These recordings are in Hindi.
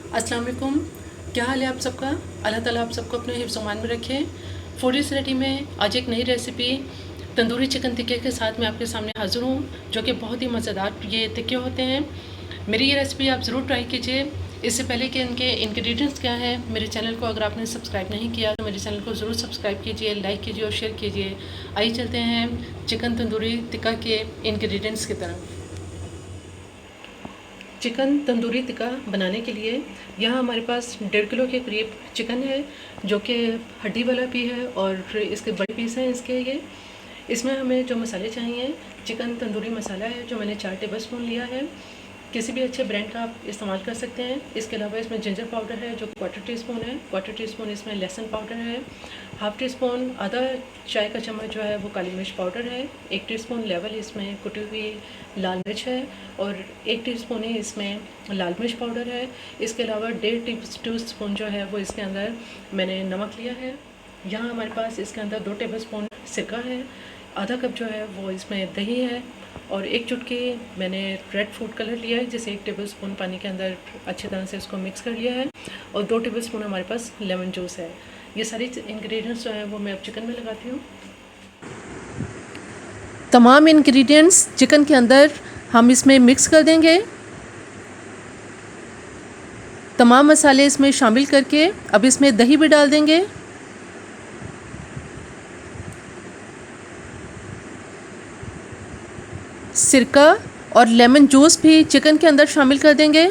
अस्सलाम वालेकुम। क्या हाल है आप सबका? अल्लाह ताला आप सबको अपने हिफ्ज़-ओ-मान में रखे। फूडीज़ रेडी में आज एक नई रेसिपी तंदूरी चिकन टिक्के के साथ मैं आपके सामने हाज़िर हूँ, जो कि बहुत ही मज़ेदार ये टिक्के होते हैं। मेरी ये रेसिपी आप ज़रूर ट्राई कीजिए। इससे पहले कि इनके इंग्रेडिएंट्स क्या हैं, मेरे चैनल को अगर आपने सब्सक्राइब नहीं किया तो मेरे चैनल को ज़रूर सब्सक्राइब कीजिए, लाइक कीजिए और शेयर कीजिए। आइए चलते हैं चिकन तंदूरी टिक्का के इंग्रेडिएंट्स की तरफ। चिकन तंदूरी टिक्का बनाने के लिए यहाँ हमारे पास 1.5 किलो के करीब चिकन है, जो कि हड्डी वाला भी है और इसके बड़े पीस हैं इसके ये। इसमें हमें जो मसाले चाहिए, चिकन तंदूरी मसाला है जो मैंने 4 टेबल स्पून लिया है। किसी भी अच्छे ब्रांड का आप इस्तेमाल कर सकते हैं। इसके अलावा इसमें जिंजर पाउडर है जो 1/4 टीस्पून है। 1/4 टीस्पून इसमें लहसुन पाउडर है। हाफ़ टी स्पून आधा चाय का चम्मच जो है वो काली मिर्च पाउडर है। 1 टीस्पून लेवल इसमें कुटी हुई लाल मिर्च है और 1 टीस्पून ही इसमें लाल मिर्च पाउडर है। इसके अलावा 1.5 टीस्पून जो है वो इसके अंदर मैंने नमक लिया है। यहाँ हमारे पास इसके अंदर 2 टेबल स्पून सिरका है। आधा कप जो है वो इसमें दही है और 1 चुटकी मैंने रेड फूड कलर लिया है, जिसे 1 टेबल स्पून पानी के अंदर अच्छी तरह से इसको मिक्स कर लिया है और 2 टेबल स्पून हमारे पास लेमन जूस है। ये सारी इंग्रेडिएंट्स जो हैं वो मैं अब चिकन में लगाती हूँ। तमाम इंग्रेडिएंट्स चिकन के अंदर हम इसमें मिक्स कर देंगे। तमाम मसाले इसमें शामिल करके अब इसमें दही भी डाल देंगे। सिरका और लेमन जूस भी चिकन के अंदर शामिल कर देंगे।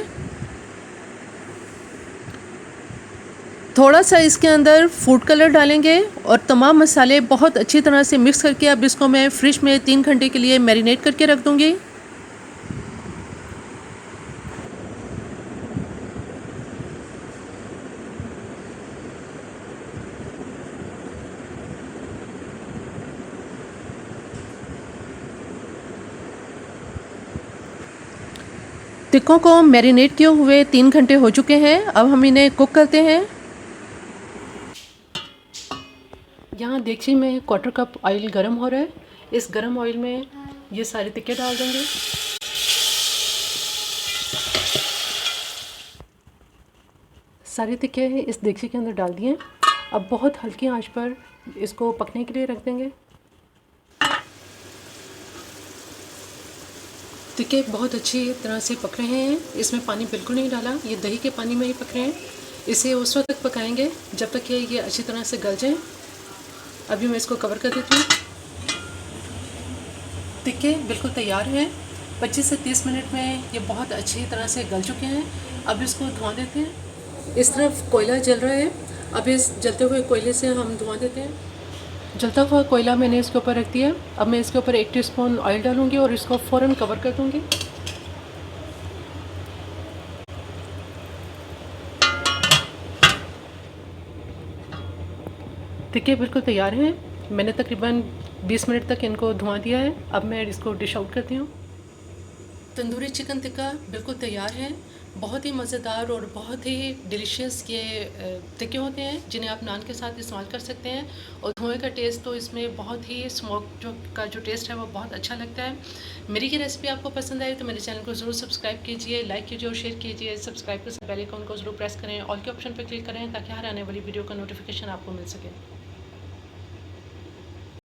थोड़ा सा इसके अंदर फूड कलर डालेंगे और तमाम मसाले बहुत अच्छी तरह से मिक्स करके अब इसको मैं फ्रिज में 3 घंटे के लिए मैरिनेट करके रख दूँगी। टिक्कों को मैरिनेट किए हुए 3 घंटे हो चुके हैं। अब हम इन्हें कुक करते हैं। यहाँ देगची में 1/4 कप ऑयल गर्म हो रहा है। इस गर्म ऑयल में ये सारे टिक्के डाल देंगे। सारे टिक्के इस देगची के अंदर डाल दिए। अब बहुत हल्की आंच पर इसको पकने के लिए रख देंगे। टिक्के बहुत अच्छी तरह से पक रहे हैं। इसमें पानी बिल्कुल नहीं डाला, ये दही के पानी में ही पक रहे हैं। इसे उस वक्त तक पकाएंगे जब तक कि ये अच्छी तरह से गल जाए। अभी मैं इसको कवर कर देती हूँ। टिक्के बिल्कुल तैयार हैं। 25 से 30 मिनट में ये बहुत अच्छी तरह से गल चुके हैं। अब इसको धुआं देते हैं। इस तरफ कोयला जल रहा है। अब इस जलते हुए कोयले से हम धुआं देते हैं। जलता हुआ कोयला मैंने इसके ऊपर रख दिया। अब मैं इसके ऊपर 1 टीस्पून ऑयल डालूंगी और इसको फ़ौरन कवर कर दूंगी। टिक्के बिल्कुल तैयार हैं। मैंने तकरीबन 20 मिनट तक इनको धुआं दिया है। अब मैं इसको डिश आउट करती हूँ। तंदूरी चिकन टिक्का बिल्कुल तैयार है। बहुत ही मज़ेदार और बहुत ही डिलीशियस ये टिक्के होते हैं, जिन्हें आप नान के साथ इस्तेमाल कर सकते हैं। और धुएँ का टेस्ट तो इसमें बहुत ही स्मोक जो टेस्ट है वो बहुत अच्छा लगता है। मेरी ये रेसिपी आपको पसंद आई तो मेरे चैनल को ज़रूर सब्सक्राइब कीजिए, लाइक कीजिए और शेयर कीजिए। सब्सक्राइब के साथ बेल आइकन को ज़रूर प्रेस करें, ऑल के ऑप्शन पर क्लिक करें ताकि हर आने वाली वीडियो का नोटिफिकेशन आपको मिल सके।